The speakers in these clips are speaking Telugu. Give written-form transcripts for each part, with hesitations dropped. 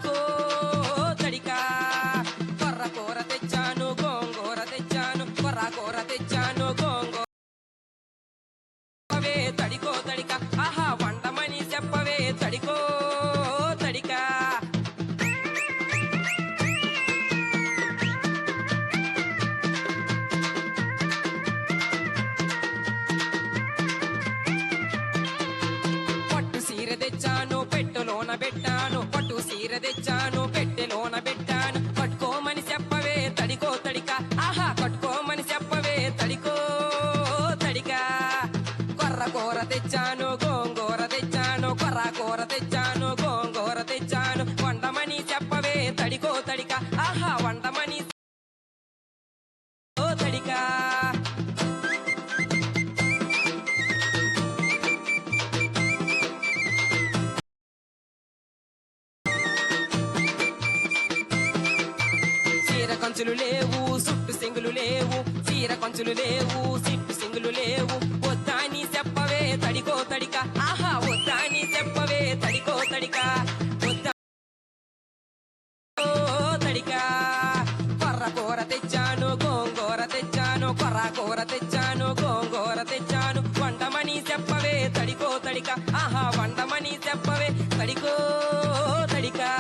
తడికో తడికా కొర్ర కూర తెచ్చాను గోంగూర తెచ్చాను కొర్ర కూర తెచ్చాను గోంగూర తడికో తడిక ఆహా వండమని చెప్పవే తడికో తడికా పట్టు సీర తెచ్చాను పెట్టెలోన పెట్టాను పట్టు సీర తెచ్చాను పెట్టెలోన పెట్టాను కట్టుకోమని చెప్పవే తడికో తడిక ఆహా కట్టుకోమని చెప్పవే తడికో తడికా కొర్ర కూర తెచ్చాను గోంగూర తెచ్చాను కొర్ర కూర తెచ్చాను గోంగూర తెచ్చాను వండమని చెప్పవే తడికో తడిక ఆహా వండమని తడికా చీర కంచులు లేవు సుట్టు సింగులు లేవు చీర కంచులు లేవు సిట్టు సింగులు లేవు వద్దాని చెప్పవే తడికో తడిక ఆహా వద్దాని చెప్పవే తడికో తడిక వద్దా తడిక కొర్ర కూర తెచ్చాను గోంగూర తెచ్చాను కొర్ర కూర తెచ్చాను గోంగూర తెచ్చాను వండమని చెప్పవే తడికో తడిక ఆహా వండమని చెప్పవే తడికో తడికా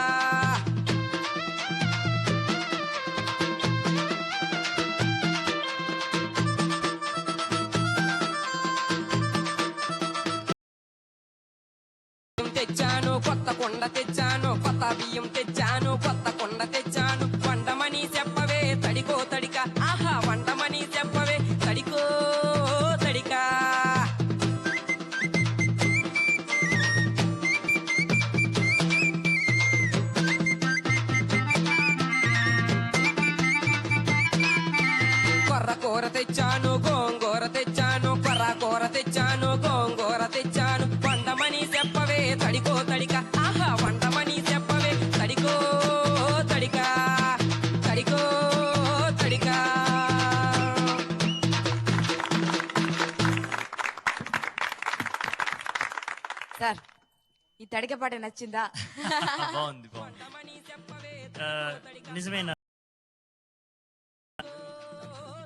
తెచ్చాను కొత్త కొండ తెచ్చాను కొత్త బియ్యం తెచ్చాను కొత్త కొండ తెచ్చాను వండమని చెప్పవే తడికో తడిక ఆహా వండమని చెప్పవే తడికో తడికా కొర్ర కూర తెచ్చాను గోంగూర తెచ్చాను కొర్ర కూర తెచ్చాను గోంగూర తెచ్చాను వండమని చెప్పవే తడికో తడిక ఆహా వండమని చెప్పవే తడికో తడికా తడికో తడికా సార్ ఈ తడిక పాట నచ్చిందా? బాగుంది నిజమేనా?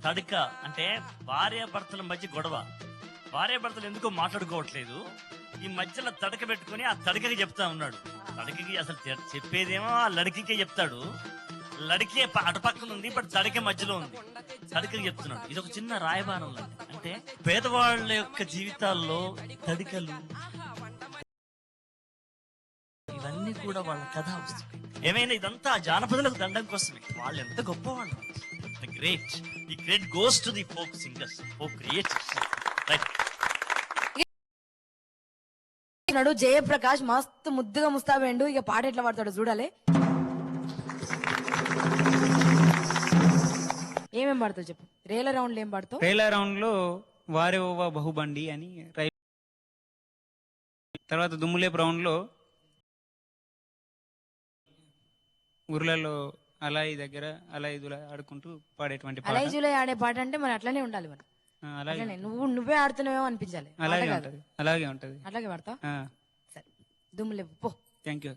తడిక అంటే భార్యాభర్తల మధ్య గొడవ, భార్యాభర్తలు ఎందుకో మాట్లాడుకోవట్లేదు, ఈ మధ్యలో తడక పెట్టుకుని ఆ తడకకి చెప్తా ఉన్నాడు. తడకకి అసలు చెప్పేదేమో ఆ లడికికే చెప్తాడు, లడికి అటుపక్కన ఉంది బట్ తడక మధ్యలో ఉంది, తడకకి చెప్తున్నాడు. ఇది ఒక చిన్న రాయబారం లాంటి. అంటే పేదవాళ్ళ యొక్క జీవితాల్లో తడికలు ఇవన్నీ కూడా వాళ్ళ కథ వస్తుంది. ఏమైనా ఇదంతా జానపదులకు దండం కోసమే. వాళ్ళు ఎంత గొప్పవాళ్ళు. Great, the great goes to the folk singers, folk creators. Right. Jayaprakash మస్తు ముద్దుగా ముస్తాబేండు. ఇక పాట ఎట్లా పాడతాడు చూడాలి. ఏమేం పాడతావు చెప్పు. రేల రౌండ్ ఏం పాడతావు? రేల రౌండ్ లో వారే ఓవా బహుబండి అని, తర్వాత దుమ్ములేపు రౌండ్ లో ఊర్లలో అలాయి దగ్గర అలాయిదులా ఆడుకుంటూ పాడేటువంటి పాట. అలాయిజులే ఆడే పాట అంటే మరి అట్లనే ఉండాలి. మరి అలాగే నువ్వే ఆడుతున్నావేమో అనిపించాలి. అలాగే ఉంటది, అలాగే ఉంటది. అట్లాగే పాడతావు. సరే, దుమ్ములేపు పో. Thank you.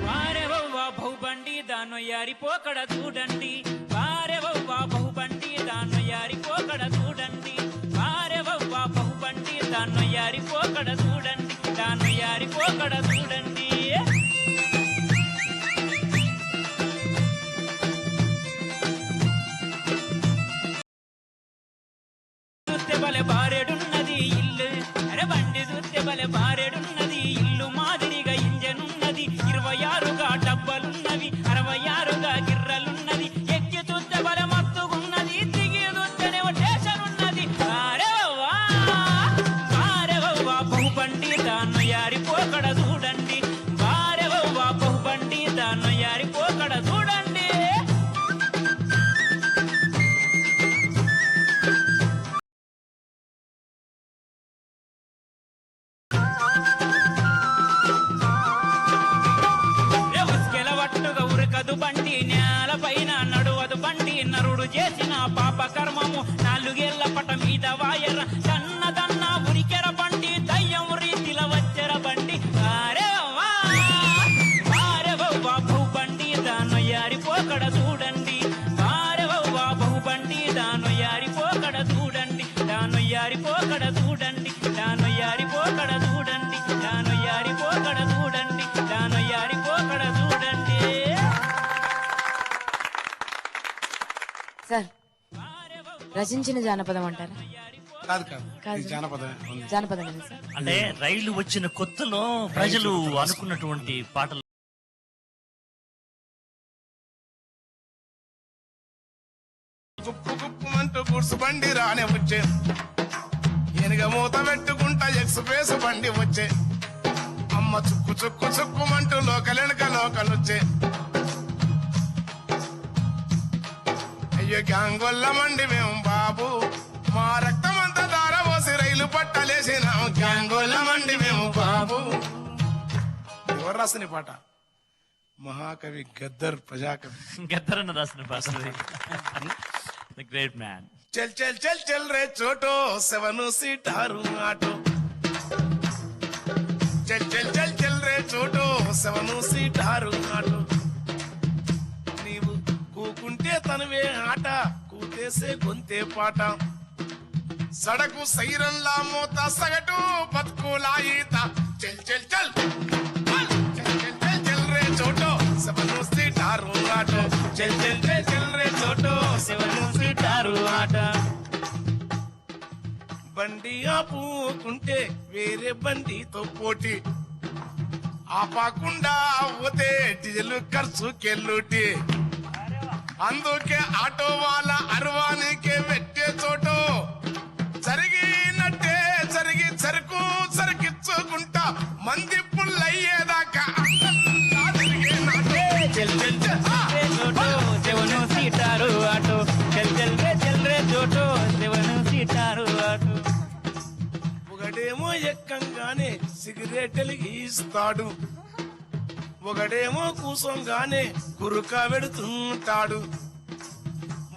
వారెవవ్వా బహుబండి దాన్నో యారిపోకడ చూడండి, వారెవవ్వా బహుబండి దాన్నో యారిపోకడ చూడండి, వారెవవ్వా బహుబండి దాన్నో యారిపోకడ చూడండి, దాన్నో యారిపోకడ చూడండి. బలే బారెడున్నది ఇల్లు, అరే బండి చూస్తే బలే బారెడున్నది ఇల్లు, మాదిరిగా ఇంజనున్నది, 26గా డబ్బలున్నవి, 66గా గిర్రలున్నది, ఎక్కి చూస్తే బలే మత్తుగున్నది, దిగి చూస్తేనేమో స్టేషన్ ఉన్నది. వారెవవ్వా బహుబండి దాన్ని యారిపోకడ చూడండి, వారెవవ్వా బహుబండి దాన్ని యారిపోకడ చూడండి. బండి నేలపైన నడువదు బండి, నరుడు చేసిన పాప కర్మము 4 ఏళ్ల పట మీద వాయర, దన్న ఉరికెర బండి, దయ్యం రీతిల వచ్చెర బండి. వారెవవ్వా జానొయ్యాడిపోకడ చూడండి జానొయ్యాడిపోకడ చూడండి జానొయ్యాడిపోకడ చూడండి. సార్ రచించిన జానపదం అంటారా? కాదు కాదు కాదు. ఇది జానపదమే ఉంది. జానపదమే సార్. అంటే రైలు వచ్చిన కొత్తలో ప్రజలు అనుకున్నటువంటి పాటలు. గుప్పు గుప్పుమంటూ గుడ్సు బండి రానే వచ్చే, ఎనుగ మూత పెట్టుకుంటా ఎక్స్ప్రెస్ బండి వచ్చే, అమ్మ చుక్కు చుక్కు చుక్కుమంటూ లోకలెనక లోకలొచ్చే, అయ్యో గ్యాంగొల్లమండి మేము బాబు, మా రక్తమంతా దారపోసి రైలు పట్టలేసినాం, గ్యాంగొల్లమండి మేము బాబు. ఎవరు రాసిన ఈ పాట? మహాకవి గద్దర్, ప్రజాకవి. గద్దరన్న రాసిన పాట. Great man. చల్ చల్ చల్ చల్ రే చోటో 7 సీటారు ఆటో, చల్ చల్ చల్ చల్ రే చోటో 7 సీటారు ఆటో, నీవు కూకుంటే తనువే ఆట, కూతేసే గొంతే పాట, సడకు సైరన్లా మోత సగటు బతుకులా ఈత, చల్ చల్ చల్ చల్ చల్ చల్ చల్ రే చోటో 7 సీటారు ఆటో, చల్ చల్ చల్ చల్ రే చోటో 7 సీటారు ఆట. బండి ఆపుకుంటే వేరే బండితో పోటీ, ఆపకుండా పోతే డీజిల్ ఖర్చుకెళ్ళుటి, అందుకే ఆటో వాళ్ళ అరవానికే పెట్టే చోటు, జరిగినట్టే జరిగి సరుకు సరికిచ్చుకుంటా మంది పుల్లయ్యేదాకా చల్ చల్ చల్ రే చోటో 7 సీటారు ఆటో, చల్ చల్ రే చల్ రే చోటో 7 సీటారు ఆటో. ఒకడేమో ఎక్కంగానే సిగరెట్ వెలిగిస్తాడు, ఒకడేమో కూసోంగానే గురుకా పెడుతుంటాడు,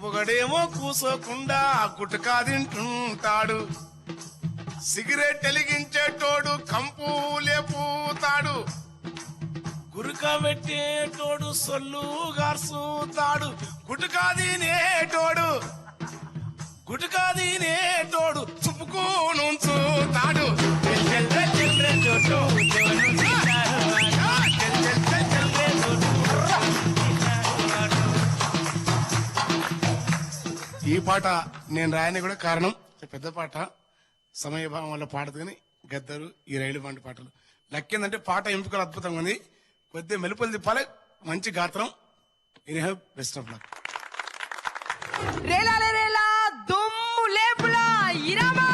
ఒకడేమో కూసోకుండా గుటకా తింటుంటాడు, సిగరెట్ వెలిగించేటోడు కంపు లేపుతాడు, గురుకా పెట్టేటోడు సొల్లు గార్సుతాడు, గుటకా తినేటోడు చుప్పుకు నుంచుతాడు. ఈ పాట నేను రాయని కూడా కారణం, పెద్ద పాట సమయభావం వల్ల పాడదు కానీ గద్దరు ఈ రైలు బండి పాటలు లెక్కిందంటే పాట ఎంపికలు అద్భుతంగా ఉంది, కొద్దిగా మెలుపులు తిప్పాలి, మంచి గాత్రం. Best of luck. రేలాలే రేలా దుమ్ము లేపులా ఇరామా.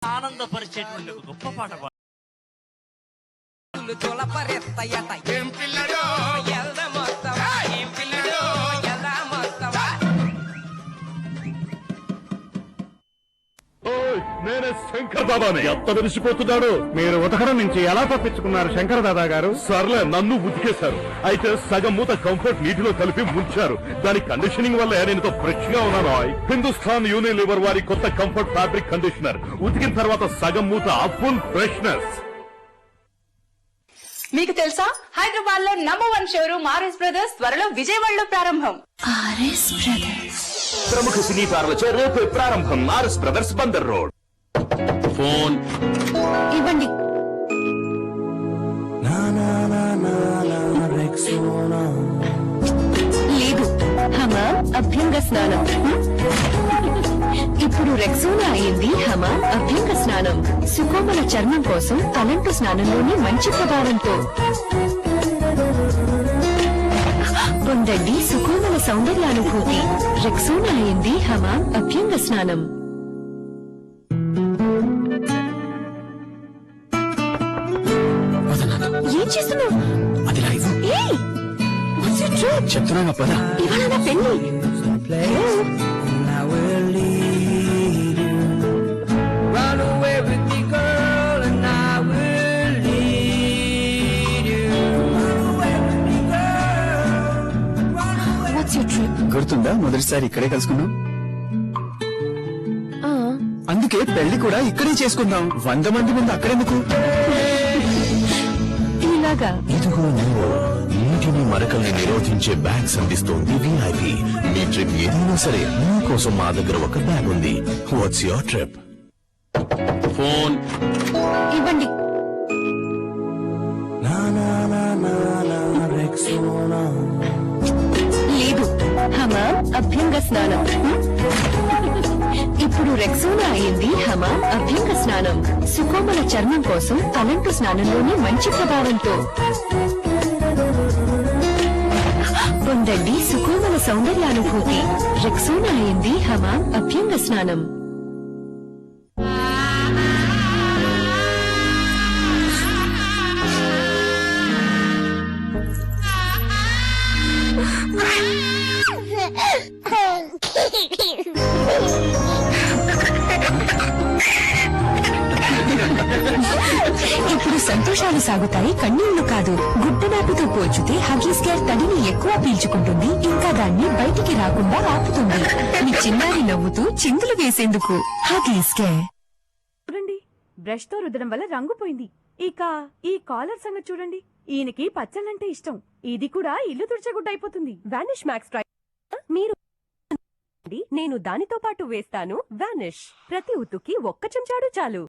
ఆనందపరిచేటువంటి ఒక గొప్ప పాట. తొలపరెత్తయట ఏం పిల్లడో ఎల్దమొత్తవా, ఏం పిల్లడో ఎల్దామొత్తవా. నేనే శంకర్ దాదాని. ఎంత విరిసిపోతున్నాడు. మీరు ఉతకడం నుంచి ఎలా తప్పించుకున్నారు శంకర్ దాదా గారు? సర్లే, నన్ను ఉతికేశారు. అయితే సగం మూత కంఫర్ట్ నీటిలో కలిపి ముంచారు. దాని కండిషనింగ్ వల్ల నేను ఫ్రెష్ గా ఉన్నాను. హిందుస్థాన్ యూనిలివర్ వారి కొత్త కంఫర్ట్ ఫ్యాబ్రిక్ కండిషనర్ ఉతికిన తర్వాత సగం మూత ఫుల్ ఫ్రెష్నెస్. మీకు తెలుసా, హైదరాబాద్ లో #1 షోరూమ్ ఆర్ఎస్ బ్రదర్స్ త్వరలో విజయవాడలో ప్రారంభం. ప్రముఖ సినీ తారలచే రేపే ప్రారంభం. RS brothers, Bandar road. Phone ఇవ్వండి. లేదు, హమామ్ అభ్యంగ స్నానం. ఇప్పుడు రెక్సోనా అయింది హమామ్ అభ్యంగ స్నానం. సుకోమల చర్మం కోసం తలంటు స్నానంలోని మంచి ప్రభావంతో పొందండి సుకోమల సౌందర్యానుభూతి. రెక్సోనా అయింది హమామ్ అభ్యంగ స్నానం. ఏం చేస్తున్నావు? అది లైవ్ చెప్తున్నా పద. ఇవాళ నా పెళ్లి. గుర్తుందా మొదటిసారి ఇక్కడే కలుసుకున్నాం? అందుకే పెళ్లి కూడా ఇక్కడే చేసుకుందాం. 100 మంది ముందు అక్కడెందుకు? సరదాగా. ఇదిగో నీవు నీటిని మరకల్ని నిరోధించే బ్యాగ్స్ అందిస్తోంది విఐపి. మీ ట్రిప్ ఏదైనా సరే మీకోసం మా దగ్గర ఒక బ్యాగ్ ఉంది. What's your trip? ఫోన్ ఇవ్వండి. లేదు, హమామ్ అభ్యంగ స్నానం. ఇప్పుడు రెక్సోనా అయింది హమామ్ అభ్యంగ స్నానం. సుకోమల చర్మం కోసం తలంటు స్నానంలోని మంచి ప్రభావంతో పొందండి సుకోమల సౌందర్యానుభూతి. రెక్సోనా అయింది హమామ్ అభ్యంగ స్నానం. ఇప్పుడు సంతోషాలు సాగుతాయి, కన్నీళ్లు కాదు. గుడ్డనాపితో పోల్చితే హగీస్ కేర్ తడిని ఎక్కువ పీల్చుకుంటుంది, ఇంకా దాన్ని బయటికి రాకుండా ఆపుతుంది. మీ చిన్నారి నవ్వుతూ చిందులు వేసేందుకు హగీస్ కేర్. చూడండి, బ్రష్ తో రుద్దడం వల్ల రంగు పోయింది. ఇక ఈ కాలర్ సంగతి చూడండి. ఈయనకి పచ్చళ్ళంటే ఇష్టం. ఇది కూడా ఇల్లు తుడిచే గుడ్డ అయిపోతుంది. వానిష్ మ్యాక్స్ ట్రై మీరు నేను దానితో పాటు వేస్తాను వానిష్. ప్రతి ఉతుకి 1 చెంచాడు చాలు.